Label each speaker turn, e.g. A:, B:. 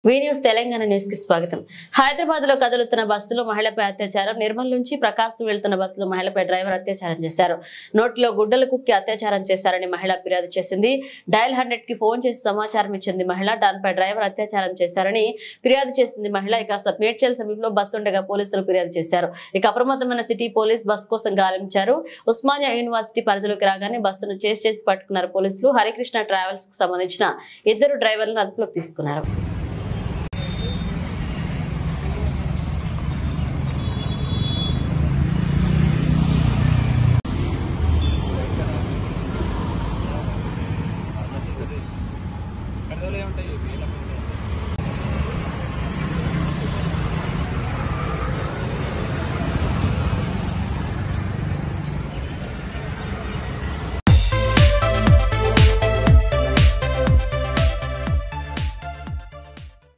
A: వి news Telangana news కి స్వాగతం. హైదరాబాద్ లో కదులుతున్న బస్సులో మహిళపై అత్యాచారం. నిర్మల్ నుంచి ప్రకాశం వెళ్తున్న బస్సులో మహిళపై డ్రైవర్ అత్యాచారం చేశారు. నోట్లో గుడ్డలు కుక్కి అత్యాచారం చేశారని మహిళ ఫిర్యాదు చేసింది. డయల్ 100 కి ఫోన్ చేసి సమాచారం ఇచ్చింది మహిళ. దానిపై డ్రైవర్ అత్యాచారం చేశారని ఫిర్యాదు చేసింది మహిళ. ఇక మేడ్చల్ సమీపంలో బస్సు ఉండగా పోలీసులు ఫిర్యాదు చేశారు. ఇక అప్రమత్తమైన సిటీ పోలీస్ బస్ కోసం గాలించారు. ఉస్మానియా యూనివర్సిటీ పరిధిలోకి రాగానే బస్సును చేసి పట్టుకున్నారు పోలీసులు. హరికృష్ణ ట్రావెల్స్ కు సంబంధించిన 2 డ్రైవర్లను అదుపులోకి తీసుకున్నారు.